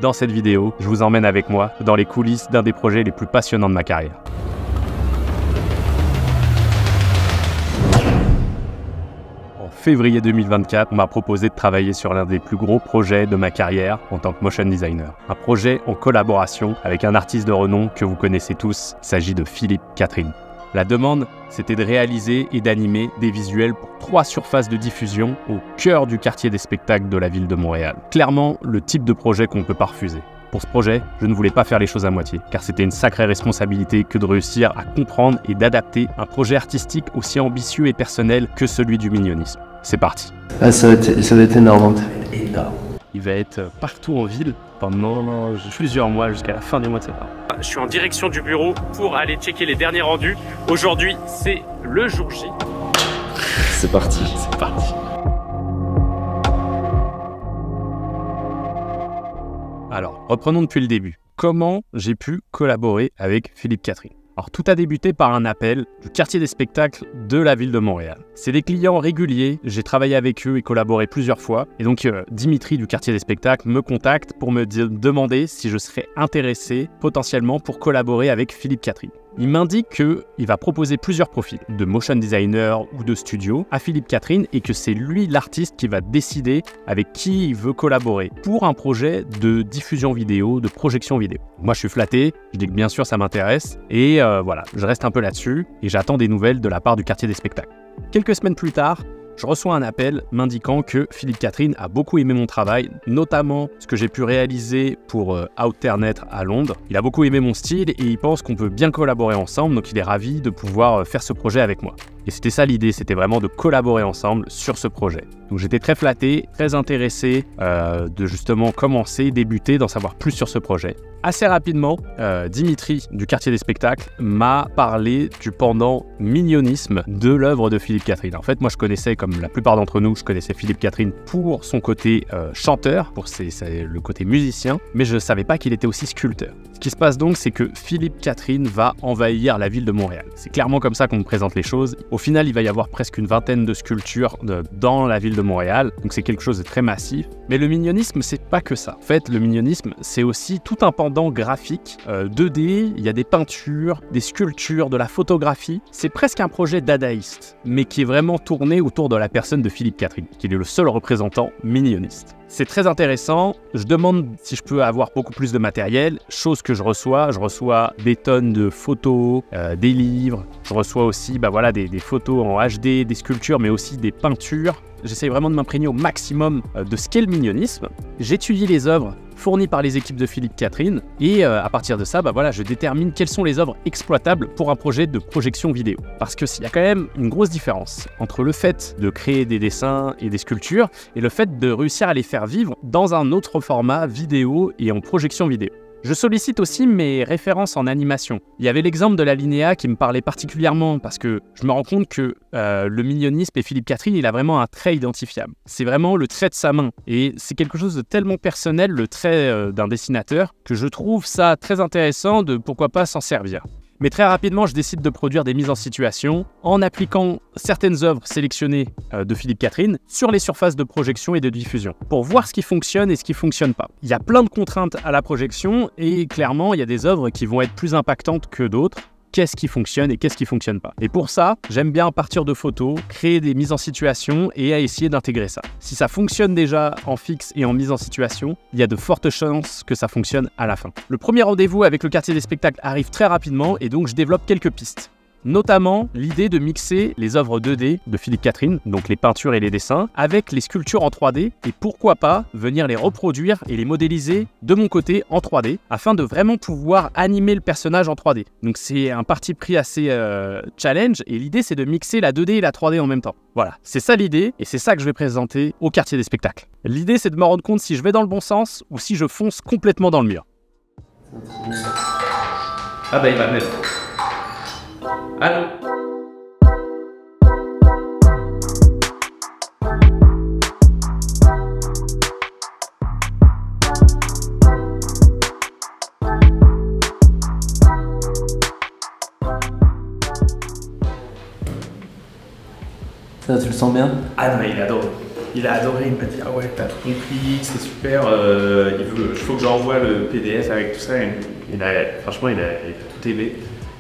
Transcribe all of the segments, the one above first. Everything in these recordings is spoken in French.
dans cette vidéo, je vous emmène avec moi dans les coulisses d'un des projets les plus passionnants de ma carrière. En février 2024, on m'a proposé de travailler sur l'un des plus gros projets de ma carrière en tant que motion designer. Un projet en collaboration avec un artiste de renom que vous connaissez tous, il s'agit de Philippe Catherine. La demande, c'était de réaliser et d'animer des visuels pour 3 surfaces de diffusion au cœur du quartier des spectacles de la ville de Montréal. Clairement, le type de projet qu'on ne peut pas refuser. Pour ce projet, je ne voulais pas faire les choses à moitié, car c'était une sacrée responsabilité que de réussir à comprendre et d'adapter un projet artistique aussi ambitieux et personnel que celui du Minionisme. C'est parti. Ah, ça va être énorme. Il va être partout en ville pendant plusieurs mois jusqu'à la fin du mois de septembre. Je suis en direction du bureau pour aller checker les derniers rendus. Aujourd'hui, c'est le jour J. C'est parti. C'est parti. Alors, reprenons depuis le début. Comment j'ai pu collaborer avec Philippe Catherine ? Alors, tout a débuté par un appel du quartier des spectacles de la ville de Montréal. C'est des clients réguliers, j'ai travaillé avec eux et collaboré plusieurs fois. Et donc, Dimitri du quartier des spectacles me contacte pour me demander si je serais intéressé potentiellement pour collaborer avec Philippe Catherine. Il m'indique qu'il va proposer plusieurs profils, de motion designer ou de studio, à Philippe Catherine et que c'est lui l'artiste qui va décider avec qui il veut collaborer pour un projet de diffusion vidéo, de projection vidéo. Moi je suis flatté, je dis que bien sûr ça m'intéresse et voilà, je reste un peu là-dessus et j'attends des nouvelles de la part du quartier des spectacles. Quelques semaines plus tard, je reçois un appel m'indiquant que Philippe Catherine a beaucoup aimé mon travail, notamment ce que j'ai pu réaliser pour Outernet à Londres. Il a beaucoup aimé mon style et il pense qu'on peut bien collaborer ensemble, donc il est ravi de pouvoir faire ce projet avec moi. Et c'était ça l'idée, c'était vraiment de collaborer ensemble sur ce projet. Donc j'étais très flatté, très intéressé de justement commencer, débuter, d'en savoir plus sur ce projet. Assez rapidement, Dimitri du quartier des spectacles m'a parlé du pendant Minionisme de l'œuvre de Philippe Catherine. En fait, moi je connaissais, comme la plupart d'entre nous, je connaissais Philippe Catherine pour son côté chanteur, pour le côté musicien, mais je ne savais pas qu'il était aussi sculpteur. Ce qui se passe donc, c'est que Philippe Catherine va envahir la ville de Montréal. C'est clairement comme ça qu'on me présente les choses. Au final, il va y avoir presque une vingtaine de sculptures dans la ville de Montréal, donc c'est quelque chose de très massif. Mais le minionisme, c'est pas que ça. En fait, le minionisme, c'est aussi tout un pendant graphique, 2D, il y a des peintures, des sculptures, de la photographie. C'est presque un projet dadaïste, mais qui est vraiment tourné autour de la personne de Philippe Catherine, qui est le seul représentant minioniste. C'est très intéressant, je demande si je peux avoir beaucoup plus de matériel, chose que je reçois des tonnes de photos, des livres, je reçois aussi des photos en HD, des sculptures, mais aussi des peintures. J'essaye vraiment de m'imprégner au maximum de ce qu'est le minionisme. J'étudie les œuvres fournies par les équipes de Philippe Catherine et à partir de ça, je détermine quelles sont les œuvres exploitables pour un projet de projection vidéo. Parce qu'il y a quand même une grosse différence entre le fait de créer des dessins et des sculptures et le fait de réussir à les faire vivre dans un autre format vidéo et en projection vidéo. Je sollicite aussi mes références en animation. Il y avait l'exemple de la Linéa qui me parlait particulièrement parce que je me rends compte que le minionisme et Philippe Catherine, il a vraiment un trait identifiable. C'est vraiment le trait de sa main et c'est quelque chose de tellement personnel, le trait d'un dessinateur, que je trouve ça très intéressant de pourquoi pas s'en servir. Mais très rapidement, je décide de produire des mises en situation en appliquant certaines œuvres sélectionnées de Philippe Catherine sur les surfaces de projection et de diffusion pour voir ce qui fonctionne et ce qui ne fonctionne pas. Il y a plein de contraintes à la projection et clairement, il y a des œuvres qui vont être plus impactantes que d'autres. Qu'est-ce qui fonctionne et qu'est-ce qui fonctionne pas. Et pour ça, j'aime bien partir de photos, créer des mises en situation et à essayer d'intégrer ça. Si ça fonctionne déjà en fixe et en mise en situation, il y a de fortes chances que ça fonctionne à la fin. Le premier rendez-vous avec le quartier des spectacles arrive très rapidement et donc je développe quelques pistes. Notamment l'idée de mixer les œuvres 2D de Philippe Catherine, donc les peintures et les dessins, avec les sculptures en 3D et pourquoi pas venir les reproduire et les modéliser de mon côté en 3D afin de vraiment pouvoir animer le personnage en 3D. Donc c'est un parti pris assez challenge et l'idée c'est de mixer la 2D et la 3D en même temps. Voilà, c'est ça l'idée et c'est ça que je vais présenter au quartier des spectacles. L'idée c'est de me rendre compte si je vais dans le bon sens ou si je fonce complètement dans le mur. Ah bah il va mettre. Allô? Ça, tu le sens bien? Ah non, mais il adore. il a adoré, il m'a dit ah ouais t'as tout compris, c'est super, il faut que j'envoie le PDF avec tout ça. Franchement il a tout aimé.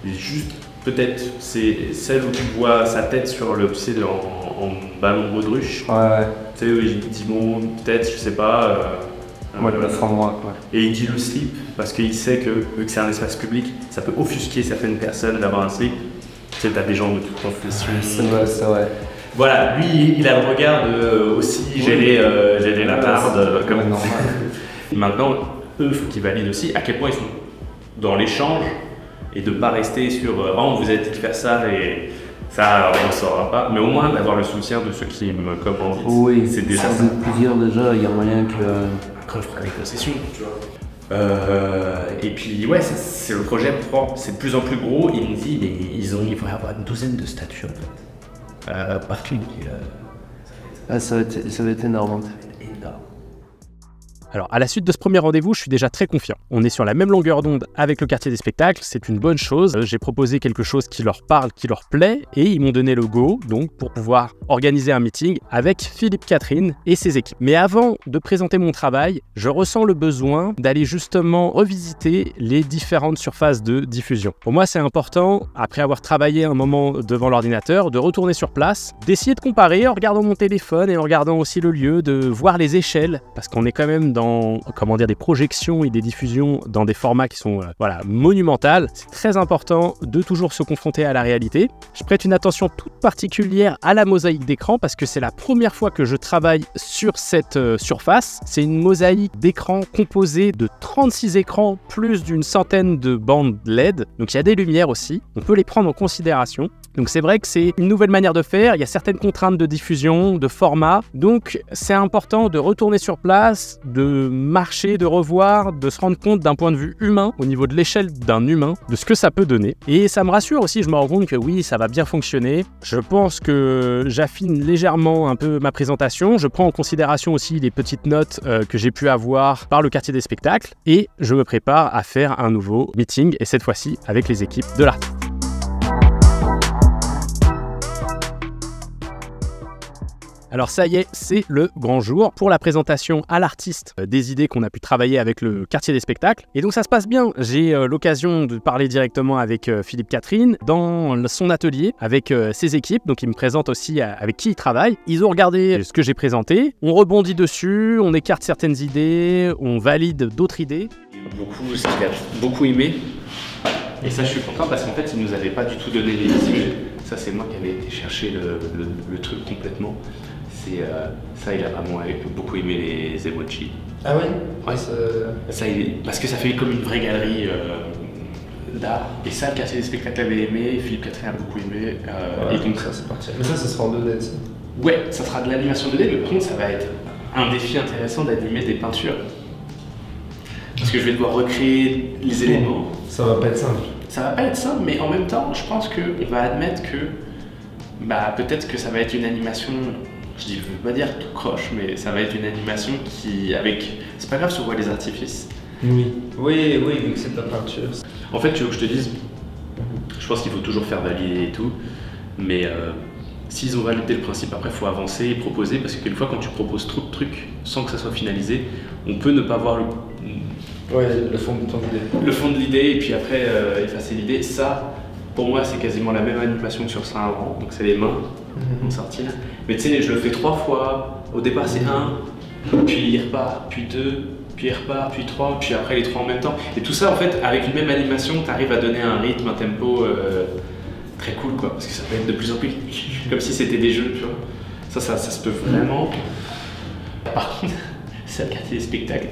Et juste peut-être c'est celle où tu vois sa tête sur le, tu sais, en ballon baudruche. Ouais. Tu sais où il dit bon peut-être je sais pas. Le framework, ouais. Et il dit le slip parce qu'il sait que vu que c'est un espace public, ça peut offusquer certaines personnes d'avoir un slip. Tu sais, t'as des gens de toute confession. C'est vrai. Voilà, lui, il a le regard de aussi gérer la barde comme normal. Maintenant, eux, il faut qu'ils valident aussi à quel point ils sont dans l'échange et de ne pas rester sur oh, vous avez dit de faire ça et ça, on ne saura pas. Mais au moins d'avoir le soutien de ceux qui me commandent. Oui, c'est déjà ça. Plusieurs déjà, il y a moyen que. Après, je ferai des concessions, tu vois. Et puis, ouais, c'est le projet prend, c'est de plus en plus gros. Il me dit, mais il vont avoir une douzaine de statues en fait. Partout. Ça va être énorme. Alors, à la suite de ce premier rendez-vous, je suis déjà très confiant. On est sur la même longueur d'onde avec le quartier des spectacles, c'est une bonne chose. J'ai proposé quelque chose qui leur parle, qui leur plaît, et ils m'ont donné le go, donc pour pouvoir organiser un meeting avec Philippe Catherine et ses équipes. Mais avant de présenter mon travail, je ressens le besoin d'aller justement revisiter les différentes surfaces de diffusion. Pour moi, c'est important, après avoir travaillé un moment devant l'ordinateur, de retourner sur place, d'essayer de comparer en regardant mon téléphone et en regardant aussi le lieu, de voir les échelles, parce qu'on est quand même dans des projections et des diffusions dans des formats qui sont monumentales. C'est très important de toujours se confronter à la réalité. Je prête une attention toute particulière à la mosaïque d'écran parce que c'est la première fois que je travaille sur cette surface. C'est une mosaïque d'écran composée de 36 écrans plus d'une centaine de bandes LED. Donc il y a des lumières aussi. On peut les prendre en considération. Donc c'est vrai que c'est une nouvelle manière de faire, il y a certaines contraintes de diffusion, de format, donc c'est important de retourner sur place, de marcher, de revoir, de se rendre compte d'un point de vue humain, au niveau de l'échelle d'un humain, de ce que ça peut donner. Et ça me rassure aussi, je me rends compte que oui, ça va bien fonctionner. Je pense que j'affine légèrement un peu ma présentation, je prends en considération aussi les petites notes que j'ai pu avoir par le quartier des spectacles, et je me prépare à faire un nouveau meeting, et cette fois-ci avec les équipes de l'artiste. Alors ça y est, c'est le grand jour pour la présentation à l'artiste des idées qu'on a pu travailler avec le quartier des spectacles. Et donc ça se passe bien. J'ai l'occasion de parler directement avec Philippe Catherine dans son atelier avec ses équipes. Donc il me présente aussi avec qui il travaille. Ils ont regardé ce que j'ai présenté. On rebondit dessus, on écarte certaines idées, on valide d'autres idées. Ce qu'il a beaucoup aimé. Et ça, je suis content parce qu'en fait, il nous avait pas du tout donné les idées. Ça, c'est moi qui avais été chercher le truc complètement. Ça, il a vraiment beaucoup aimé les emojis. Ah oui? Ouais. Ça, parce que ça fait comme une vraie galerie d'art. Et ça, le quartier des spectacles avait aimé, Philippe Catherine a beaucoup aimé. Et donc ça, c'est parti. Mais ça sera en 2D, ça? Ouais, ça sera de l'animation 2D. Le contre, ça va être un défi intéressant d'animer des peintures. Parce que je vais devoir recréer les éléments. Ça va pas être simple. Ça va pas être simple, mais en même temps, je pense qu'on va admettre que peut-être que ça va être une animation. Je veux pas dire tout croche, mais ça va être une animation qui, c'est pas grave si on voit les artifices. Oui, vu que c'est de la peinture. En fait, tu veux que je te dise, je pense qu'il faut toujours faire valider et tout, mais s'ils ont validé le principe, après il faut avancer et proposer, parce que quelquefois quand tu proposes trop de trucs sans que ça soit finalisé, on peut ne pas voir le fond de ton idée. Le fond de l'idée, et puis après effacer l'idée. Ça, pour moi, c'est quasiment la même animation que sur ça avant, donc c'est les mains. En sortie là. Mais tu sais, je le fais 3 fois. Au départ, c'est 1, puis il repart, puis 2, puis il repart, puis 3, puis après les 3 en même temps. Et tout ça, en fait, avec une même animation, tu arrives à donner un rythme, un tempo très cool, quoi. Parce que ça peut être de plus en plus comme si c'était des jeux, tu vois. Ça se peut vraiment. Par contre, c'est le quartier des spectacles.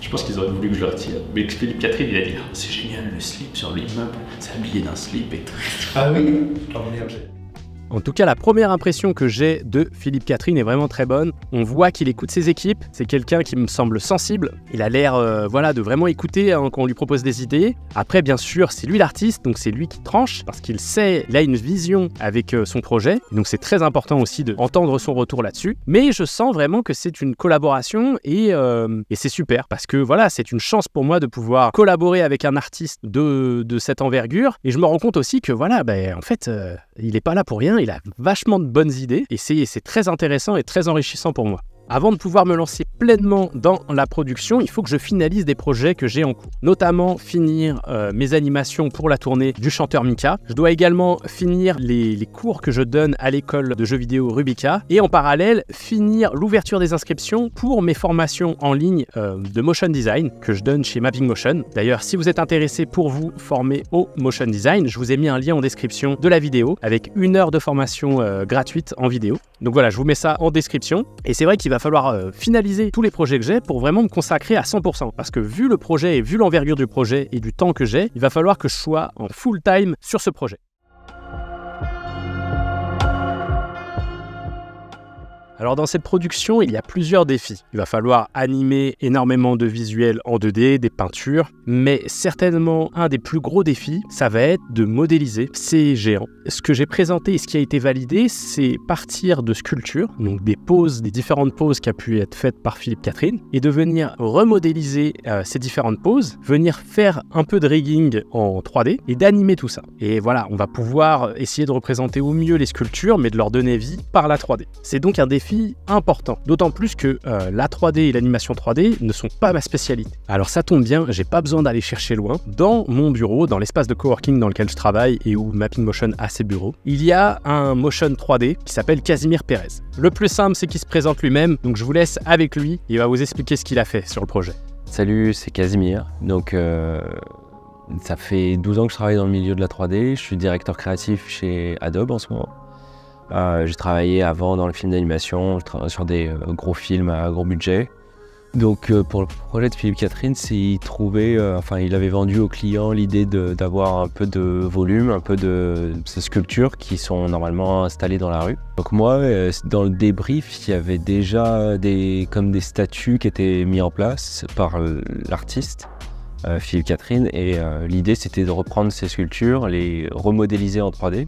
Je pense qu'ils auraient voulu que je le retire. Mais Philippe Catherine, il a dit oh, c'est génial le slip sur l'immeuble, c'est habillé d'un slip et tout. Ah oui? En tout cas, la première impression que j'ai de Philippe Catherine est vraiment très bonne. On voit qu'il écoute ses équipes. C'est quelqu'un qui me semble sensible. Il a l'air de vraiment écouter quand on lui propose des idées. Après, bien sûr, c'est lui l'artiste, donc c'est lui qui tranche parce qu'il sait, il a une vision avec son projet. Donc c'est très important aussi d'entendre son retour là-dessus. Mais je sens vraiment que c'est une collaboration et c'est super parce que voilà, c'est une chance pour moi de pouvoir collaborer avec un artiste de cette envergure. Et je me rends compte aussi que voilà, en fait, il n'est pas là pour rien. il a vachement de bonnes idées et c'est très intéressant et très enrichissant pour moi. Avant de pouvoir me lancer pleinement dans la production, il faut que je finalise des projets que j'ai en cours. Notamment finir mes animations pour la tournée du chanteur Mika. Je dois également finir les cours que je donne à l'école de jeux vidéo Rubica. Et en parallèle, finir l'ouverture des inscriptions pour mes formations en ligne de motion design que je donne chez Mapping Motion. D'ailleurs, si vous êtes intéressé pour vous former au motion design, je vous ai mis un lien en description de la vidéo avec 1 heure de formation gratuite en vidéo. Donc voilà, je vous mets ça en description. Et c'est vrai qu'il va falloir finaliser tous les projets que j'ai pour vraiment me consacrer à 100%. Parce que vu le projet et vu l'envergure du projet et du temps que j'ai, il va falloir que je sois en full time sur ce projet. Alors dans cette production, il y a plusieurs défis. Il va falloir animer énormément de visuels en 2D, des peintures, mais certainement un des plus gros défis, ça va être de modéliser ces géants. Ce que j'ai présenté et ce qui a été validé, c'est partir de sculptures, donc des poses, des différentes poses qui ont pu être faites par Philippe Catherine, et de venir remodéliser ces différentes poses, venir faire un peu de rigging en 3D et d'animer tout ça. Et voilà, on va pouvoir essayer de représenter au mieux les sculptures, mais de leur donner vie par la 3D. C'est donc un défi important, d'autant plus que la 3D et l'animation 3D ne sont pas ma spécialité. Alors ça tombe bien, j'ai pas besoin d'aller chercher loin. Dans mon bureau, dans l'espace de coworking dans lequel je travaille et où Mapping Motion a ses bureaux, il y a un motion 3D qui s'appelle Casimir Pérez. Le plus simple, c'est qu'il se présente lui-même, donc je vous laisse avec lui, il va vous expliquer ce qu'il a fait sur le projet. Salut, c'est Casimir. Donc ça fait 12 ans que je travaille dans le milieu de la 3D, je suis directeur créatif chez Adobe en ce moment. J'ai travaillé avant dans le film d'animation, je travaille sur des gros films à gros budget. Donc pour le projet de Philippe Catherine, il avait vendu au client l'idée d'avoir un peu de volume, un peu de ces sculptures qui sont normalement installées dans la rue. Donc moi, dans le débrief, il y avait déjà des statues qui étaient mises en place par l'artiste. Philippe Catherine, et l'idée c'était de reprendre ces sculptures, les remodéliser en 3D.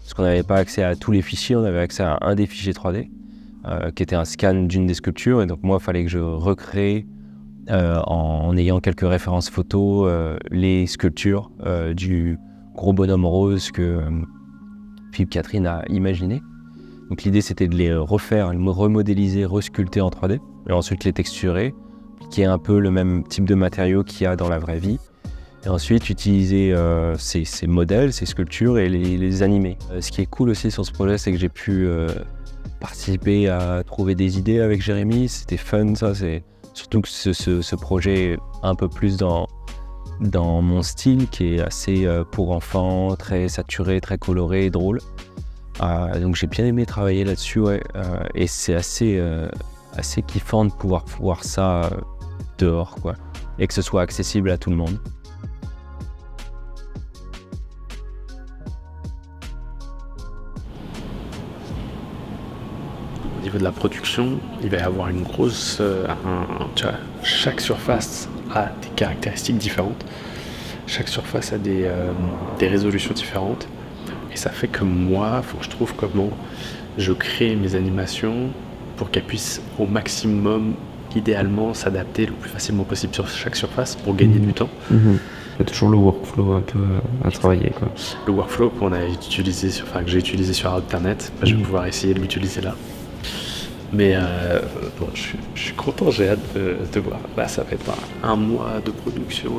Parce qu'on n'avait pas accès à tous les fichiers, on avait accès à un des fichiers 3D, qui était un scan d'une des sculptures. Et donc moi, il fallait que je recrée, en ayant quelques références photos, les sculptures du gros bonhomme rose que Philippe Catherine a imaginé. Donc l'idée, c'était de les refaire, remodéliser, resculpter en 3D, et ensuite les texturer, qui est un peu le même type de matériaux qu'il y a dans la vraie vie. Et ensuite utiliser ces modèles, ces sculptures et les animer. Ce qui est cool aussi sur ce projet, c'est que j'ai pu participer à trouver des idées avec Jérémy. C'était fun, ça. Surtout que ce projet est un peu plus dans mon style, qui est assez pour enfants, très saturé, très coloré, drôle. Donc j'ai bien aimé travailler là-dessus, ouais. Et c'est assez kiffant de pouvoir voir ça dehors, quoi. Et que ce soit accessible à tout le monde. Au niveau de la production, il va y avoir une grosse... chaque surface a des caractéristiques différentes. Chaque surface a des résolutions différentes. Et ça fait que moi, il faut que je trouve comment je crée mes animations pour qu'elles puissent au maximum, idéalement, s'adapter le plus facilement possible sur chaque surface pour gagner du temps. Il y a toujours le workflow un peu à travailler, quoi. Le workflow que j'ai utilisé sur Internet, je vais pouvoir essayer de l'utiliser là. Mais je suis content, j'ai hâte de voir. Là, ça va être un mois de production.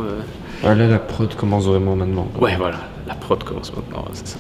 Là, la prod commence vraiment maintenant, quoi. Ouais, voilà, la prod commence maintenant, c'est ça.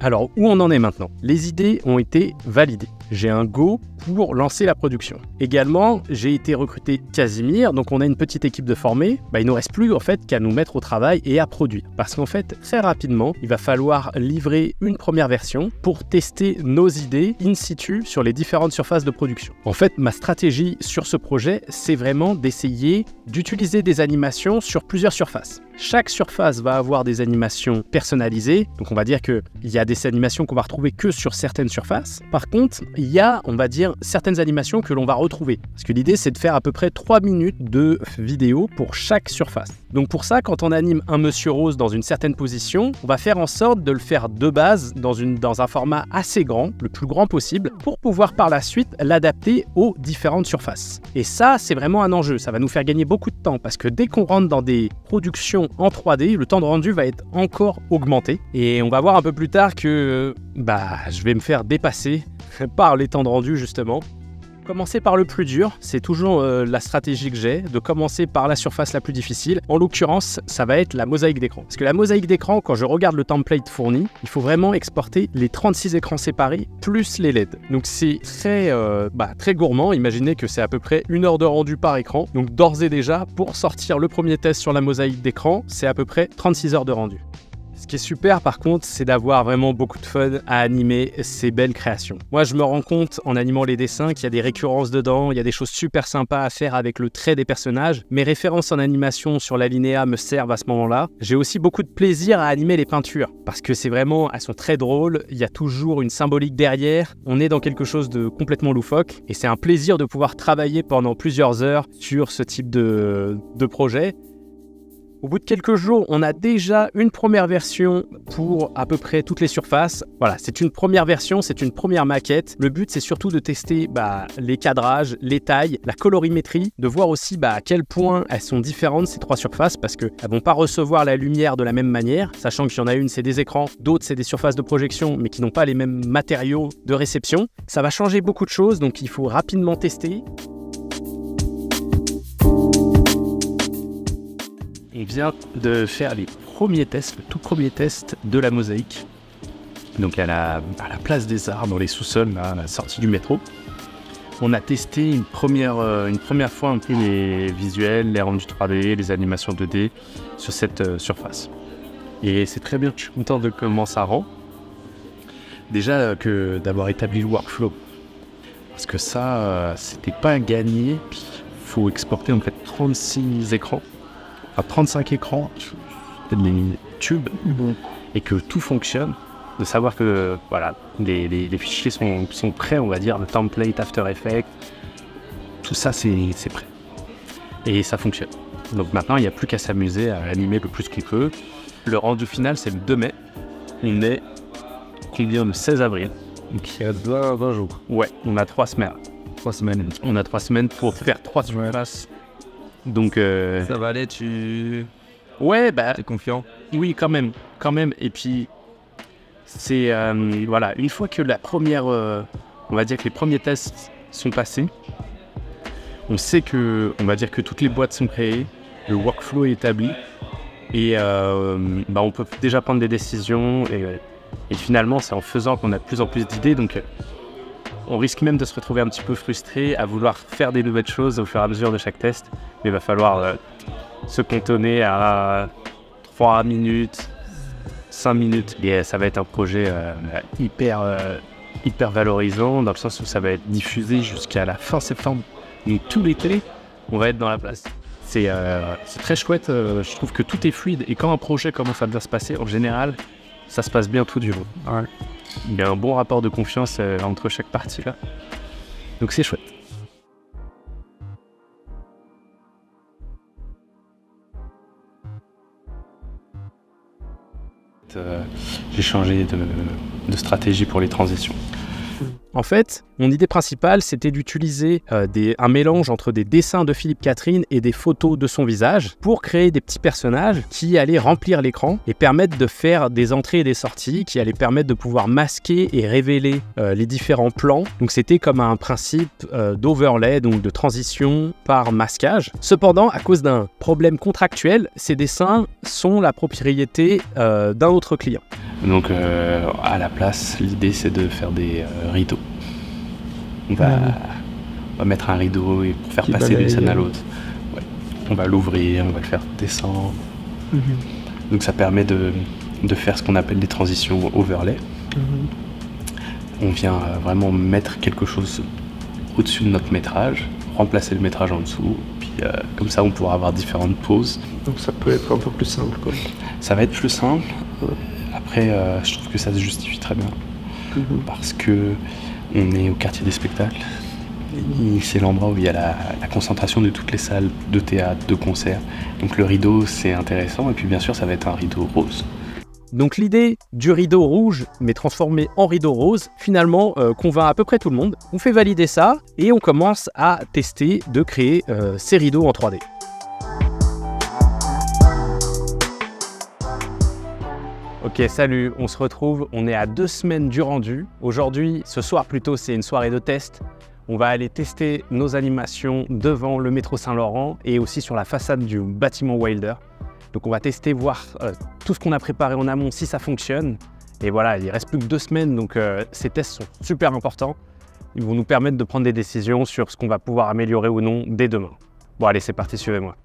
Alors, où on en est maintenant? Les idées ont été validées. J'ai un go pour lancer la production. Également, j'ai été recruté Casimir, donc on a une petite équipe de formés. Il ne nous reste plus en fait qu'à nous mettre au travail et à produire. Parce qu'en fait, très rapidement, il va falloir livrer une première version pour tester nos idées in situ sur les différentes surfaces de production. En fait, ma stratégie sur ce projet, c'est vraiment d'essayer d'utiliser des animations sur plusieurs surfaces. Chaque surface va avoir des animations personnalisées. Donc on va dire qu'il y a des animations qu'on va retrouver que sur certaines surfaces. Par contre, il y a, on va dire, certaines animations que l'on va retrouver. Parce que l'idée, c'est de faire à peu près 3 minutes de vidéo pour chaque surface. Donc pour ça, quand on anime un monsieur rose dans une certaine position, on va faire en sorte de le faire de base dans un format assez grand, le plus grand possible, pour pouvoir par la suite l'adapter aux différentes surfaces. Et ça, c'est vraiment un enjeu. Ça va nous faire gagner beaucoup de temps parce que dès qu'on rentre dans des productions en 3D, le temps de rendu va être encore augmenté. Et on va voir un peu plus tard que je vais me faire dépasser par les temps de rendu justement. Commencer par le plus dur, c'est toujours la stratégie que j'ai, de commencer par la surface la plus difficile. En l'occurrence, ça va être la mosaïque d'écran. Parce que la mosaïque d'écran, quand je regarde le template fourni, il faut vraiment exporter les 36 écrans séparés plus les LED. Donc c'est très gourmand. Imaginez que c'est à peu près 1 heure de rendu par écran. Donc d'ores et déjà, pour sortir le premier test sur la mosaïque d'écran, c'est à peu près 36 heures de rendu. Ce qui est super par contre, c'est d'avoir vraiment beaucoup de fun à animer ces belles créations. Moi je me rends compte en animant les dessins qu'il y a des récurrences dedans, il y a des choses super sympas à faire avec le trait des personnages. Mes références en animation sur l'alinéa me servent à ce moment-là. J'ai aussi beaucoup de plaisir à animer les peintures parce que elles sont très drôles, il y a toujours une symbolique derrière, on est dans quelque chose de complètement loufoque et c'est un plaisir de pouvoir travailler pendant plusieurs heures sur ce type de projet. Au bout de quelques jours, on a déjà une première version pour à peu près toutes les surfaces. Voilà, c'est une première version, c'est une première maquette. Le but, c'est surtout de tester les cadrages, les tailles, la colorimétrie, de voir aussi à quel point elles sont différentes ces 3 surfaces parce qu'elles ne vont pas recevoir la lumière de la même manière, sachant qu'il y en a une, c'est des écrans, d'autres, c'est des surfaces de projection, mais qui n'ont pas les mêmes matériaux de réception. Ça va changer beaucoup de choses, donc il faut rapidement tester. On vient de faire les premiers tests, le tout premier test de la mosaïque. Donc à la place des Arts, dans les sous-sols, à la sortie du métro. On a testé une première fois un peu les visuels, les rendus 3D, les animations 2D sur cette surface. Et c'est très bien, je suis content de comment ça rend. Déjà d'avoir établi le workflow. Parce que ça, c'était pas gagné. Il faut exporter en fait 36 écrans. À 35 écrans, les tubes, et que tout fonctionne, de savoir que les fichiers sont prêts, on va dire, le template, After Effects, tout ça c'est prêt. Et ça fonctionne. Donc maintenant, il n'y a plus qu'à s'amuser à animer le plus qu'il peut. Le rendu final, c'est le 2 mai. On est le 16 avril. Donc il y a 20 jours. Ouais, on a 3 semaines. 3 semaines. On a 3 semaines pour faire 3 surfaces. Donc ça va aller, t'es confiant? Oui, quand même. Et puis c'est une fois que on va dire que les premiers tests sont passés, on sait on va dire que toutes les boîtes sont créées, le workflow est établi et on peut déjà prendre des décisions et finalement c'est en faisant qu'on a de plus en plus d'idées, donc on risque même de se retrouver un petit peu frustré à vouloir faire des nouvelles choses au fur et à mesure de chaque test. Mais il va falloir se cantonner à 3 minutes, 5 minutes. Et ça va être un projet hyper valorisant dans le sens où ça va être diffusé jusqu'à la fin septembre. Donc tout l'été, on va être dans la place. C'est très chouette, je trouve que tout est fluide. Et quand un projet commence à bien se passer, en général, ça se passe bien tout du long. Ouais. Il y a un bon rapport de confiance entre chaque partie là. Donc c'est chouette. J'ai changé de stratégie pour les transitions. En fait, mon idée principale, c'était d'utiliser un mélange entre des dessins de Philippe Catherine et des photos de son visage pour créer des petits personnages qui allaient remplir l'écran et permettre de faire des entrées et des sorties, qui allaient permettre de pouvoir masquer et révéler les différents plans. Donc c'était comme un principe d'overlay, donc de transition par masquage. Cependant, à cause d'un problème contractuel, ces dessins sont la propriété d'un autre client. Donc à la place, l'idée c'est de faire des rideaux. On va mettre un rideau et pour faire passer d'une scène à l'autre. Ouais. On va l'ouvrir, on va le faire descendre. Donc ça permet de faire ce qu'on appelle des transitions overlay. On vient vraiment mettre quelque chose au-dessus de notre métrage, remplacer le métrage en dessous, puis comme ça on pourra avoir différentes poses. Donc ça peut être un peu plus simple quoi. Ça va être plus simple. Après, je trouve que ça se justifie très bien. Parce que on est au quartier des spectacles. C'est l'endroit où il y a la concentration de toutes les salles de théâtre, de concert. Donc le rideau, c'est intéressant. Et puis bien sûr, ça va être un rideau rose. Donc l'idée du rideau rouge, mais transformé en rideau rose, finalement convainc à peu près tout le monde. On fait valider ça et on commence à tester de créer ces rideaux en 3D. Ok, salut, on se retrouve, on est à 2 semaines du rendu. Aujourd'hui, ce soir plutôt, c'est une soirée de test. On va aller tester nos animations devant le métro Saint-Laurent et aussi sur la façade du bâtiment Wilder. Donc on va tester, voir tout ce qu'on a préparé en amont, si ça fonctionne. Et voilà, il ne reste plus que 2 semaines, donc ces tests sont super importants. Ils vont nous permettre de prendre des décisions sur ce qu'on va pouvoir améliorer ou non dès demain. Bon allez, c'est parti, suivez-moi.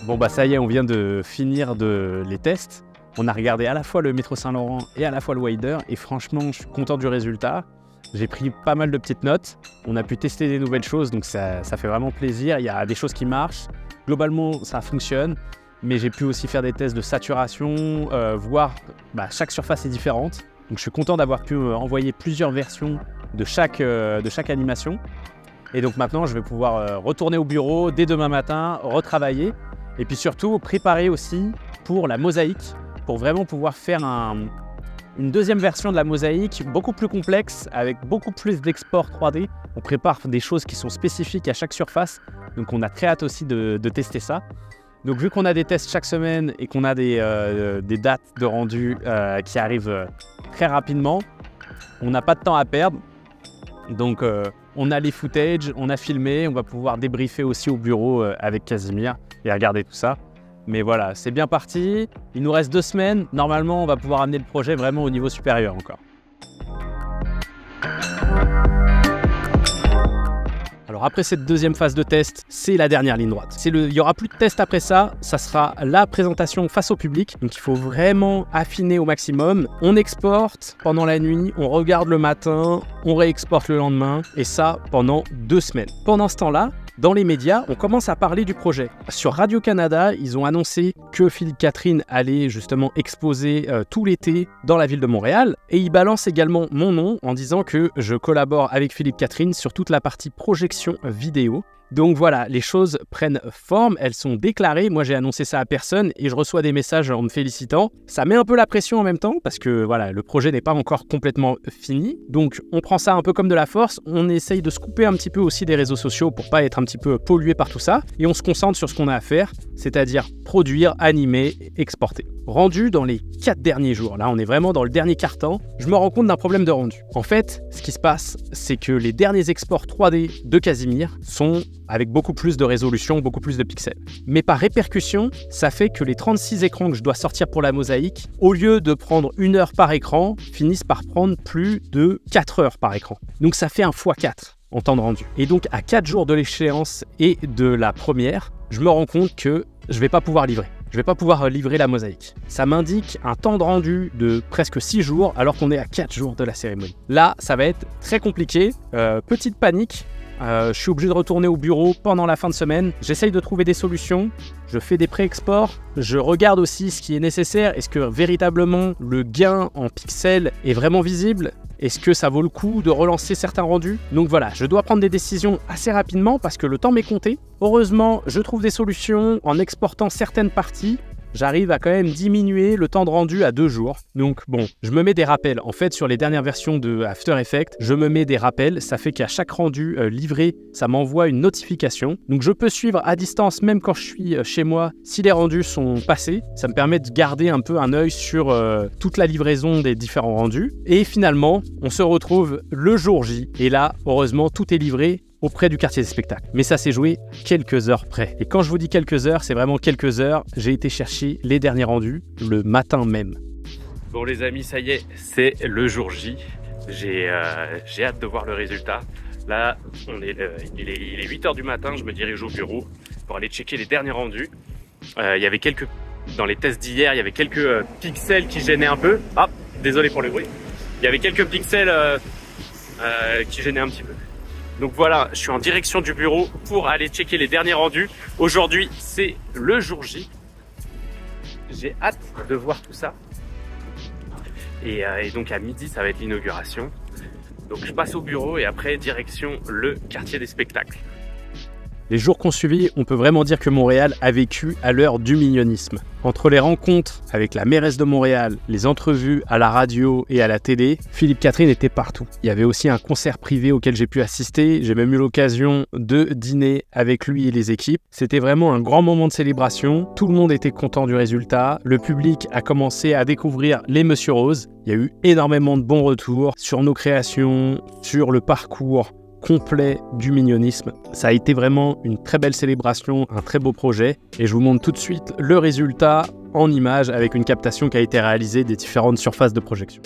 Bon bah ça y est, on vient de finir les tests. On a regardé à la fois le métro Saint-Laurent et à la fois le Wilder et franchement, je suis content du résultat. J'ai pris pas mal de petites notes. On a pu tester des nouvelles choses, donc ça fait vraiment plaisir. Il y a des choses qui marchent. Globalement, ça fonctionne. Mais j'ai pu aussi faire des tests de saturation, voir chaque surface est différente. Donc je suis content d'avoir pu envoyer plusieurs versions de chaque animation. Et donc maintenant, je vais pouvoir retourner au bureau dès demain matin, retravailler. Et puis surtout, préparer aussi pour la mosaïque, pour vraiment pouvoir faire une deuxième version de la mosaïque, beaucoup plus complexe, avec beaucoup plus d'export 3D. On prépare des choses qui sont spécifiques à chaque surface, donc on a très hâte aussi de tester ça. Donc vu qu'on a des tests chaque semaine et qu'on a des dates de rendu qui arrivent très rapidement, on n'a pas de temps à perdre. Donc on a les footages, on a filmé, on va pouvoir débriefer aussi au bureau avec Casimir et regarder tout ça. Mais voilà, c'est bien parti. Il nous reste 2 semaines. Normalement, on va pouvoir amener le projet vraiment au niveau supérieur encore. Alors après cette deuxième phase de test, c'est la dernière ligne droite. Il n'y aura plus de test après ça, ça sera la présentation face au public. Donc il faut vraiment affiner au maximum. On exporte pendant la nuit, on regarde le matin, on réexporte le lendemain. Et ça pendant 2 semaines. Pendant ce temps-là, dans les médias, on commence à parler du projet. Sur Radio-Canada, ils ont annoncé que Philippe Catherine allait justement exposer tout l'été dans la ville de Montréal. Et ils balancent également mon nom en disant que je collabore avec Philippe Catherine sur toute la partie projection vidéo. Donc voilà, les choses prennent forme, elles sont déclarées. Moi, j'ai annoncé ça à personne et je reçois des messages en me félicitant. Ça met un peu la pression en même temps parce que voilà, le projet n'est pas encore complètement fini. Donc, on prend ça un peu comme de la force. On essaye de se couper un petit peu aussi des réseaux sociaux pour pas être un petit peu pollué par tout ça. Et on se concentre sur ce qu'on a à faire, c'est-à-dire produire, animer, exporter. Rendu dans les 4 derniers jours, là on est vraiment dans le dernier quart-temps, je me rends compte d'un problème de rendu. En fait, ce qui se passe, c'est que les derniers exports 3D de Casimir sont avec beaucoup plus de résolution, beaucoup plus de pixels. Mais par répercussion, ça fait que les 36 écrans que je dois sortir pour la mosaïque, au lieu de prendre 1 heure par écran, finissent par prendre plus de 4 heures par écran. Donc ça fait un x4 en temps de rendu. Et donc à 4 jours de l'échéance et de la première, je me rends compte que je ne vais pas pouvoir livrer. Je ne vais pas pouvoir livrer la mosaïque. Ça m'indique un temps de rendu de presque 6 jours alors qu'on est à 4 jours de la cérémonie. Là, ça va être très compliqué. Petite panique. Je suis obligé de retourner au bureau pendant la fin de semaine. J'essaye de trouver des solutions. Je fais des pré-exports. Je regarde aussi ce qui est nécessaire. Est-ce que véritablement le gain en pixels est vraiment visible ? Est-ce que ça vaut le coup de relancer certains rendus? Donc voilà, je dois prendre des décisions assez rapidement parce que le temps m'est compté. Heureusement, je trouve des solutions en exportant certaines parties j'arrive à quand même diminuer le temps de rendu à 2 jours. Donc bon, je me mets des rappels. En fait, sur les dernières versions de After Effects, je me mets des rappels. Ça fait qu'à chaque rendu livré, ça m'envoie une notification. Donc je peux suivre à distance, même quand je suis chez moi, si les rendus sont passés. Ça me permet de garder un peu un œil sur toute la livraison des différents rendus. Et finalement, on se retrouve le jour J. Et là, heureusement, tout est livré auprès du quartier des spectacles. Mais ça s'est joué quelques heures près. Et quand je vous dis quelques heures, c'est vraiment quelques heures. J'ai été chercher les derniers rendus le matin même. Bon les amis, ça y est, c'est le jour J. J'ai hâte de voir le résultat. Là, il est 8h du matin, je me dirige au bureau pour aller checker les derniers rendus. Il y avait dans les tests d'hier, il y avait quelques pixels qui gênaient un peu. Ah, désolé pour le bruit. Il y avait quelques pixels qui gênaient un petit peu. Donc voilà, je suis en direction du bureau pour aller checker les derniers rendus. Aujourd'hui, c'est le jour J. J'ai hâte de voir tout ça. Et donc à midi, ça va être l'inauguration. Donc je passe au bureau et après, direction le quartier des spectacles. Les jours qu'on suivit, on peut vraiment dire que Montréal a vécu à l'heure du millionnisme. Entre les rencontres avec la mairesse de Montréal, les entrevues à la radio et à la télé, Philippe Catherine était partout. Il y avait aussi un concert privé auquel j'ai pu assister. J'ai même eu l'occasion de dîner avec lui et les équipes. C'était vraiment un grand moment de célébration. Tout le monde était content du résultat. Le public a commencé à découvrir les Monsieur Rose. Il y a eu énormément de bons retours sur nos créations, sur le parcours complet du millionnisme. Ça a été vraiment une très belle célébration, un très beau projet et je vous montre tout de suite le résultat en images avec une captation qui a été réalisée des différentes surfaces de projection.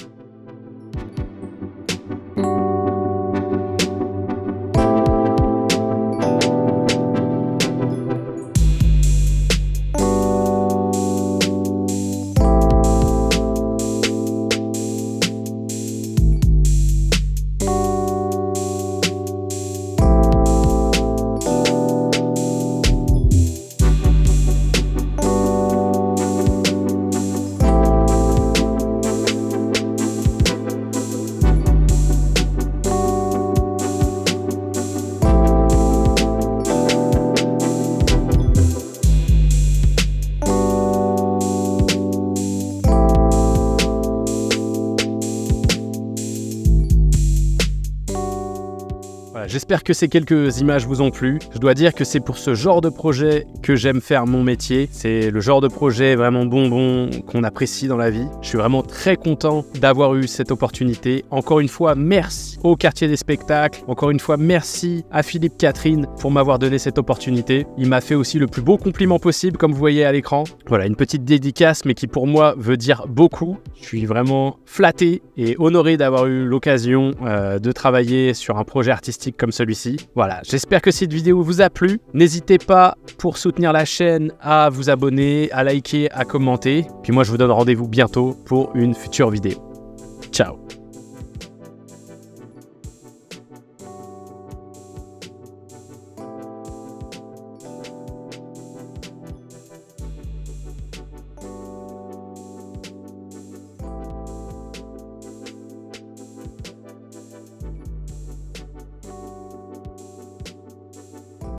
J'espère que ces quelques images vous ont plu. Je dois dire que c'est pour ce genre de projet que j'aime faire mon métier. C'est le genre de projet vraiment bonbon qu'on apprécie dans la vie. Je suis vraiment très content d'avoir eu cette opportunité. Encore une fois, merci au quartier des spectacles. Encore une fois, merci à Philippe Catherine pour m'avoir donné cette opportunité. Il m'a fait aussi le plus beau compliment possible, comme vous voyez à l'écran. Voilà, une petite dédicace, mais qui pour moi veut dire beaucoup. Je suis vraiment flatté et honoré d'avoir eu l'occasion de travailler sur un projet artistique comme celui-ci. Voilà, j'espère que cette vidéo vous a plu. N'hésitez pas, pour soutenir la chaîne, à vous abonner, à liker, à commenter. Puis moi, je vous donne rendez-vous bientôt pour une future vidéo.